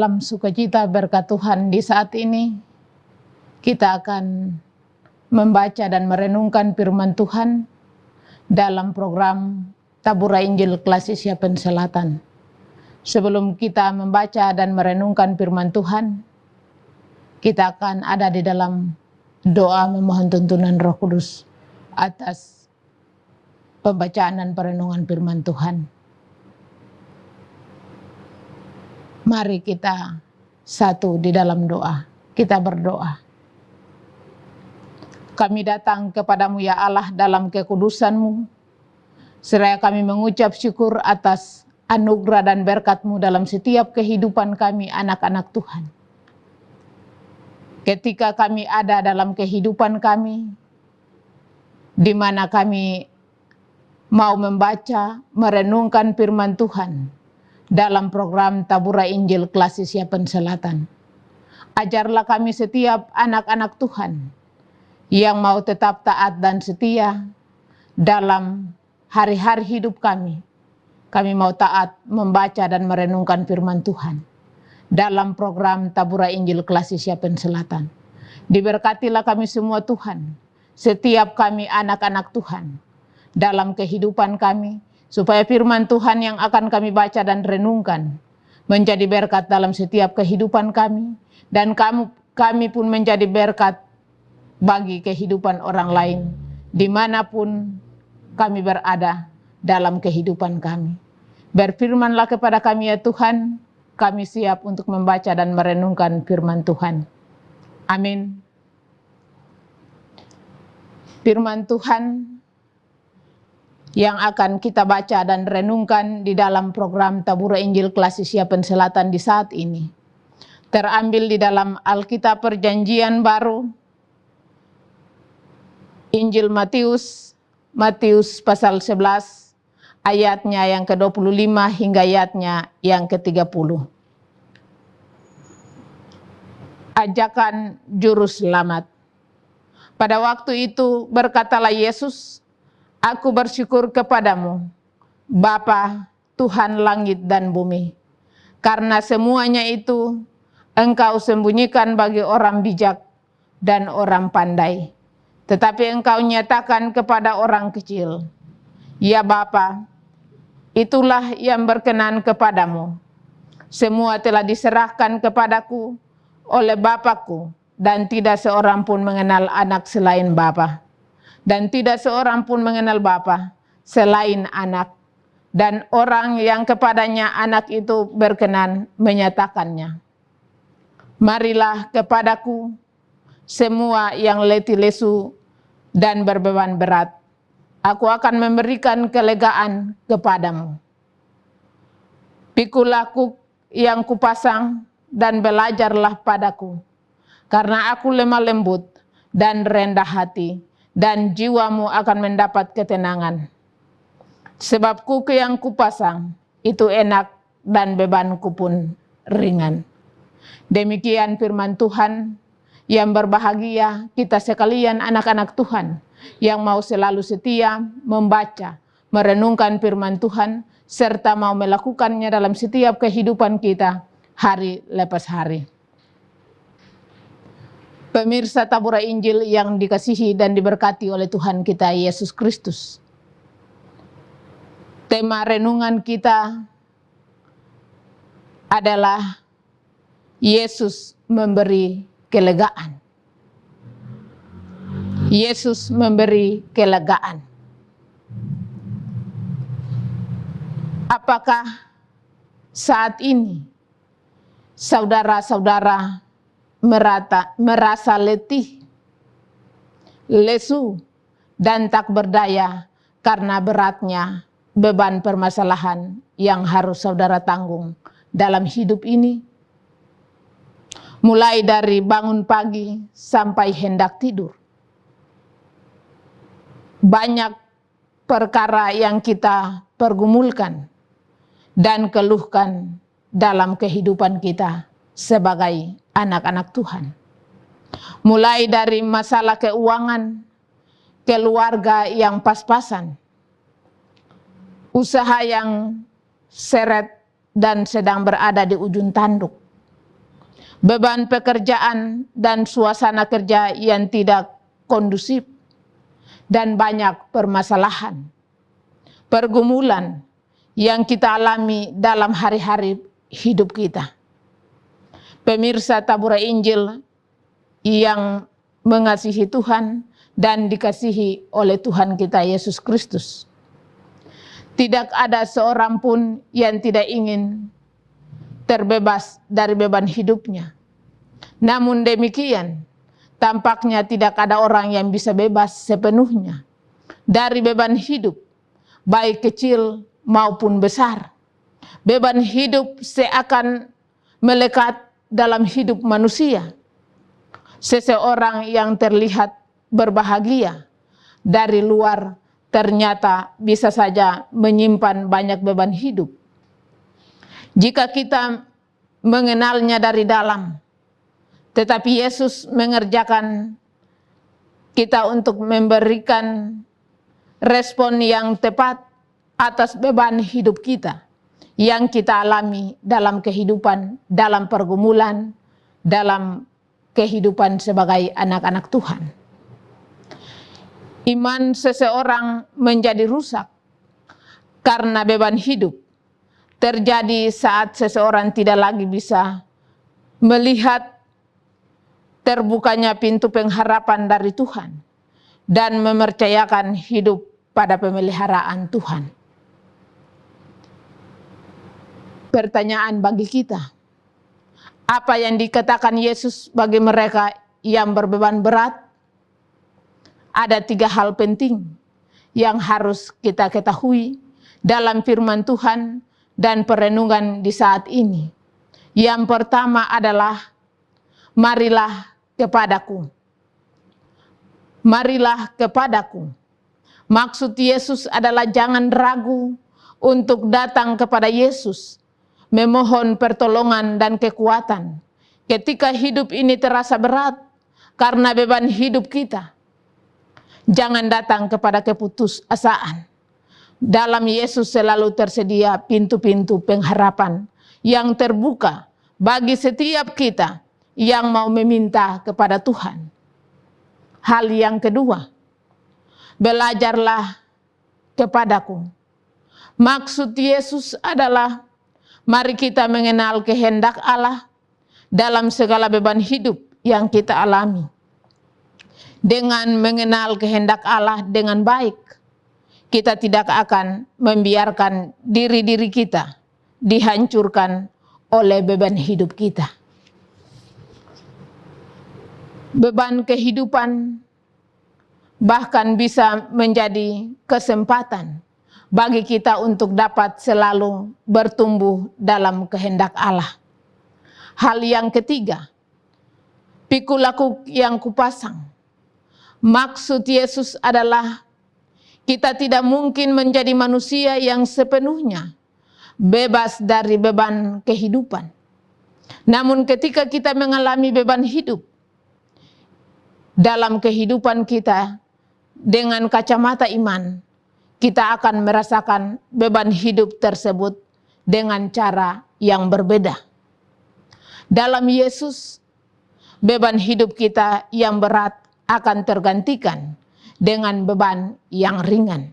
dalam sukacita berkat Tuhan di saat ini, kita akan membaca dan merenungkan firman Tuhan dalam program Tabura Injil Kelas Asia Selatan. Sebelum kita membaca dan merenungkan firman Tuhan, kita akan ada di dalam doa memohon tuntunan Roh Kudus atas pembacaan dan perenungan firman Tuhan. Mari kita satu di dalam doa. Kita berdoa. Kami datang kepadamu ya Allah dalam kekudusan-Mu. Seraya kami mengucap syukur atas anugerah dan berkat-Mu dalam setiap kehidupan kami anak-anak Tuhan. Ketika kami ada dalam kehidupan kami, di mana kami mau membaca, merenungkan firman Tuhan, dalam program Tabura Injil Kelas Asia Selatan. Ajarlah kami setiap anak-anak Tuhan yang mau tetap taat dan setia dalam hari-hari hidup kami. Kami mau taat membaca dan merenungkan firman Tuhan dalam program Tabura Injil Kelas Asia Selatan. Diberkatilah kami semua Tuhan, setiap kami anak-anak Tuhan dalam kehidupan kami, supaya firman Tuhan yang akan kami baca dan renungkan menjadi berkat dalam setiap kehidupan kami, dan kami pun menjadi berkat bagi kehidupan orang lain dimanapun kami berada dalam kehidupan kami. Berfirmanlah kepada kami ya Tuhan, kami siap untuk membaca dan merenungkan firman Tuhan. Amin. Firman Tuhan yang akan kita baca dan renungkan di dalam program Tabura Injil Kelas Asia Selatan di saat ini terambil di dalam Alkitab Perjanjian Baru, Injil Matius pasal 11 ayatnya yang ke-25 hingga ayatnya yang ke-30. Ajakan juru selamat. Pada waktu itu berkatalah Yesus, Aku bersyukur kepadamu, Bapa, Tuhan langit dan bumi, karena semuanya itu Engkau sembunyikan bagi orang bijak dan orang pandai, tetapi Engkau nyatakan kepada orang kecil. Ya Bapa, itulah yang berkenan kepadamu. Semua telah diserahkan kepadaku oleh Bapakku, dan tidak seorang pun mengenal anak selain Bapa. Dan tidak seorang pun mengenal Bapa selain anak, dan orang yang kepadanya anak itu berkenan menyatakannya. Marilah kepadaku semua yang letih lesu dan berbeban berat, aku akan memberikan kelegaan kepadamu. Pikulah yang kupasang dan belajarlah padaku, karena aku lemah lembut dan rendah hati, dan jiwamu akan mendapat ketenangan. Sebab kuku yang kupasang itu enak dan bebanku pun ringan. Demikian firman Tuhan. Yang berbahagia kita sekalian anak-anak Tuhan yang mau selalu setia membaca, merenungkan firman Tuhan, serta mau melakukannya dalam setiap kehidupan kita hari lepas hari. Pemirsa Tabura Injil yang dikasihi dan diberkati oleh Tuhan kita Yesus Kristus. Tema renungan kita adalah Yesus memberi kelegaan. Yesus memberi kelegaan. Apakah saat ini saudara-saudara merasa letih, lesu, dan tak berdaya karena beratnya beban permasalahan yang harus saudara tanggung dalam hidup ini? Mulai dari bangun pagi sampai hendak tidur. Banyak perkara yang kita pergumulkan dan keluhkan dalam kehidupan kita sebagai anak-anak Tuhan. Mulai dari masalah keuangan, keluarga yang pas-pasan, usaha yang seret dan sedang berada di ujung tanduk, beban pekerjaan dan suasana kerja yang tidak kondusif, dan banyak permasalahan, pergumulan yang kita alami dalam hari-hari hidup kita. Pemirsa Tabura Injil yang mengasihi Tuhan dan dikasihi oleh Tuhan kita Yesus Kristus. Tidak ada seorang pun yang tidak ingin terbebas dari beban hidupnya. Namun demikian, tampaknya tidak ada orang yang bisa bebas sepenuhnya dari beban hidup, baik kecil maupun besar. Beban hidup seakan melekat dalam hidup manusia. Seseorang yang terlihat berbahagia dari luar ternyata bisa saja menyimpan banyak beban hidup. Jika kita mengenalnya dari dalam, tetapi Yesus mengerjakan kita untuk memberikan respon yang tepat atas beban hidup kita yang kita alami dalam kehidupan, dalam pergumulan, dalam kehidupan sebagai anak-anak Tuhan. Iman seseorang menjadi rusak karena beban hidup terjadi saat seseorang tidak lagi bisa melihat terbukanya pintu pengharapan dari Tuhan dan mempercayakan hidup pada pemeliharaan Tuhan. Pertanyaan bagi kita, apa yang dikatakan Yesus bagi mereka yang berbeban berat? Ada 3 hal penting yang harus kita ketahui dalam firman Tuhan dan perenungan di saat ini. Yang pertama adalah, marilah kepadaku. Marilah kepadaku. Maksud Yesus adalah jangan ragu untuk datang kepada Yesus, memohon pertolongan dan kekuatan ketika hidup ini terasa berat karena beban hidup kita. Jangan datang kepada keputusasaan. Dalam Yesus selalu tersedia pintu-pintu pengharapan yang terbuka bagi setiap kita yang mau meminta kepada Tuhan. Hal yang kedua, belajarlah kepadaku. Maksud Yesus adalah, mari kita mengenal kehendak Allah dalam segala beban hidup yang kita alami. Dengan mengenal kehendak Allah dengan baik, kita tidak akan membiarkan diri-diri kita dihancurkan oleh beban hidup kita. Beban kehidupan bahkan bisa menjadi kesempatan bagi kita untuk dapat selalu bertumbuh dalam kehendak Allah. Hal yang ketiga, pikulaku yang kupasang. Maksud Yesus adalah kita tidak mungkin menjadi manusia yang sepenuhnya bebas dari beban kehidupan. Namun ketika kita mengalami beban hidup dalam kehidupan kita dengan kacamata iman, kita akan merasakan beban hidup tersebut dengan cara yang berbeda. Dalam Yesus, beban hidup kita yang berat akan tergantikan dengan beban yang ringan.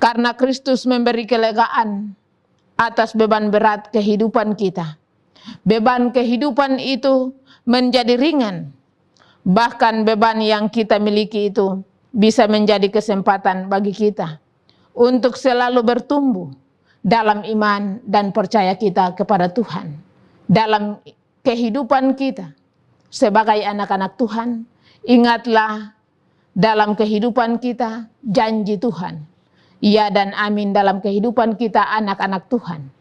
Karena Kristus memberi kelegaan atas beban berat kehidupan kita, beban kehidupan itu menjadi ringan. Bahkan beban yang kita miliki itu bisa menjadi kesempatan bagi kita untuk selalu bertumbuh dalam iman dan percaya kita kepada Tuhan. Dalam kehidupan kita sebagai anak-anak Tuhan, ingatlah dalam kehidupan kita janji Tuhan. Ya dan amin dalam kehidupan kita anak-anak Tuhan.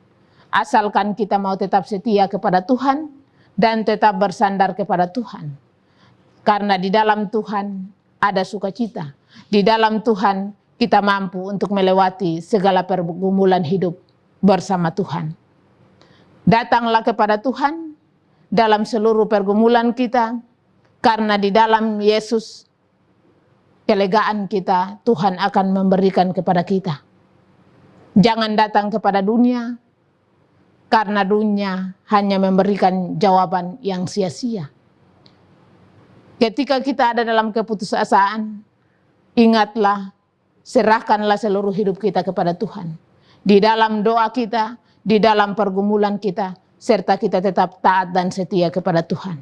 Asalkan kita mau tetap setia kepada Tuhan dan tetap bersandar kepada Tuhan. Karena di dalam Tuhan ada sukacita. Di dalam Tuhan kita mampu untuk melewati segala pergumulan hidup bersama Tuhan. Datanglah kepada Tuhan dalam seluruh pergumulan kita, karena di dalam Yesus kelegaan kita Tuhan akan memberikan kepada kita. Jangan datang kepada dunia karena dunia hanya memberikan jawaban yang sia-sia. Ketika kita ada dalam keputusasaan, ingatlah, serahkanlah seluruh hidup kita kepada Tuhan. Di dalam doa kita, di dalam pergumulan kita, serta kita tetap taat dan setia kepada Tuhan.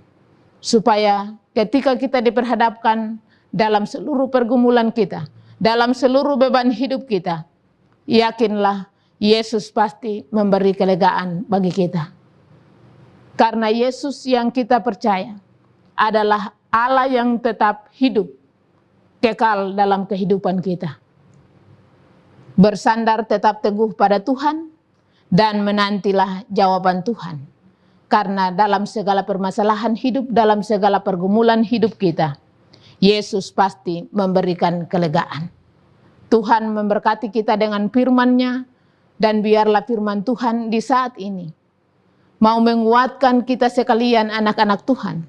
Supaya ketika kita diperhadapkan dalam seluruh pergumulan kita, dalam seluruh beban hidup kita, yakinlah Yesus pasti memberi kelegaan bagi kita. Karena Yesus yang kita percaya adalah Allah yang tetap hidup, kekal dalam kehidupan kita. Bersandar tetap teguh pada Tuhan dan menantilah jawaban Tuhan. Karena dalam segala permasalahan hidup, dalam segala pergumulan hidup kita, Yesus pasti memberikan kelegaan. Tuhan memberkati kita dengan firman-Nya, dan biarlah firman Tuhan di saat ini mau menguatkan kita sekalian anak-anak Tuhan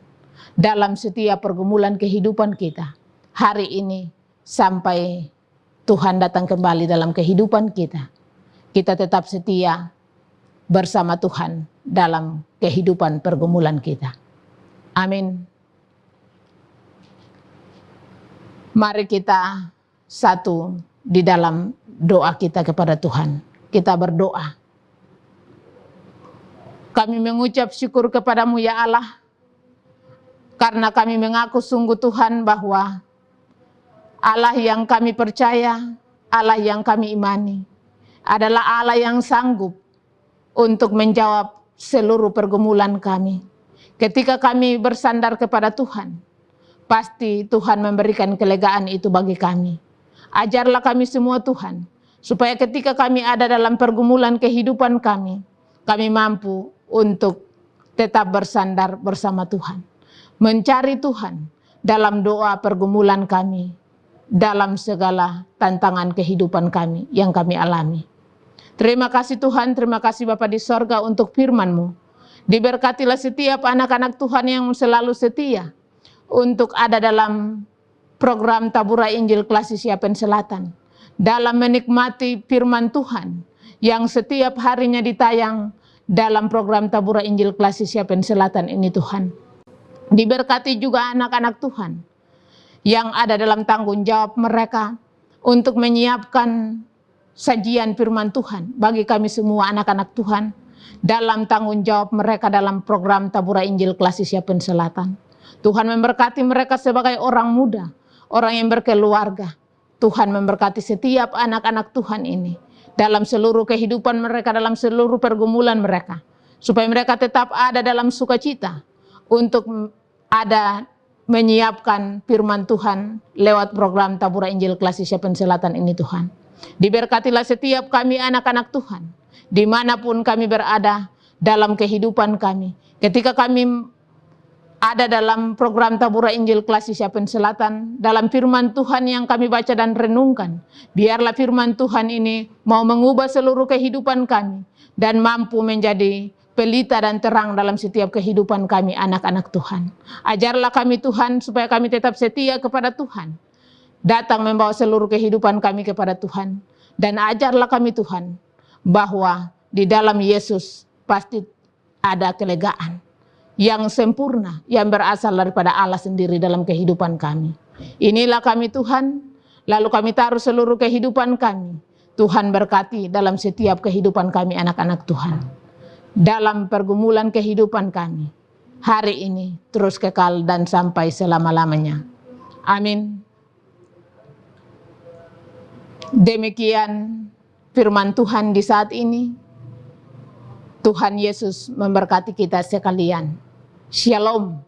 dalam setiap pergumulan kehidupan kita hari ini sampai Tuhan datang kembali dalam kehidupan kita. Kita tetap setia bersama Tuhan dalam kehidupan pergumulan kita. Amin. Mari kita satu di dalam doa kita kepada Tuhan. Kita berdoa. Kami mengucap syukur kepadamu ya Allah, karena kami mengaku sungguh Tuhan bahwa Allah yang kami percaya, Allah yang kami imani, adalah Allah yang sanggup untuk menjawab seluruh pergumulan kami. Ketika kami bersandar kepada Tuhan, pasti Tuhan memberikan kelegaan itu bagi kami. Ajarlah kami semua Tuhan, supaya ketika kami ada dalam pergumulan kehidupan kami mampu untuk tetap bersandar bersama Tuhan. Mencari Tuhan dalam doa pergumulan kami, dalam segala tantangan kehidupan kami yang kami alami. Terima kasih Tuhan, terima kasih Bapa di sorga untuk firman-Mu. Diberkatilah setiap anak-anak Tuhan yang selalu setia untuk ada dalam program Tabura Injil Klasik Siapen Selatan, dalam menikmati firman Tuhan yang setiap harinya ditayang dalam program Tabura Injil Klasik Siapen Selatan ini Tuhan. Diberkati juga anak-anak Tuhan yang ada dalam tanggung jawab mereka untuk menyiapkan sajian firman Tuhan bagi kami semua anak-anak Tuhan dalam tanggung jawab mereka dalam program Tabura Injil Klasik Siapen Selatan. Tuhan memberkati mereka sebagai orang muda, orang yang berkeluarga. Tuhan memberkati setiap anak-anak Tuhan ini dalam seluruh kehidupan mereka, dalam seluruh pergumulan mereka, supaya mereka tetap ada dalam sukacita untuk ada menyiapkan firman Tuhan lewat program Tabura Injil Klasik Siapen Selatan ini Tuhan. Diberkatilah setiap kami anak-anak Tuhan, dimanapun kami berada dalam kehidupan kami. Ketika kami ada dalam program Tabura Injil Klasik Siapen Selatan, dalam firman Tuhan yang kami baca dan renungkan, biarlah firman Tuhan ini mau mengubah seluruh kehidupan kami dan mampu menjadi pelita dan terang dalam setiap kehidupan kami anak-anak Tuhan. Ajarlah kami Tuhan supaya kami tetap setia kepada Tuhan, datang membawa seluruh kehidupan kami kepada Tuhan. Dan ajarlah kami Tuhan bahwa di dalam Yesus pasti ada kelegaan yang sempurna yang berasal daripada Allah sendiri dalam kehidupan kami. Inilah kami Tuhan, lalu kami taruh seluruh kehidupan kami. Tuhan berkati dalam setiap kehidupan kami anak-anak Tuhan. Dalam pergumulan kehidupan kami hari ini terus kekal dan sampai selama-lamanya. Amin. Demikian firman Tuhan di saat ini. Tuhan Yesus memberkati kita sekalian. Shalom.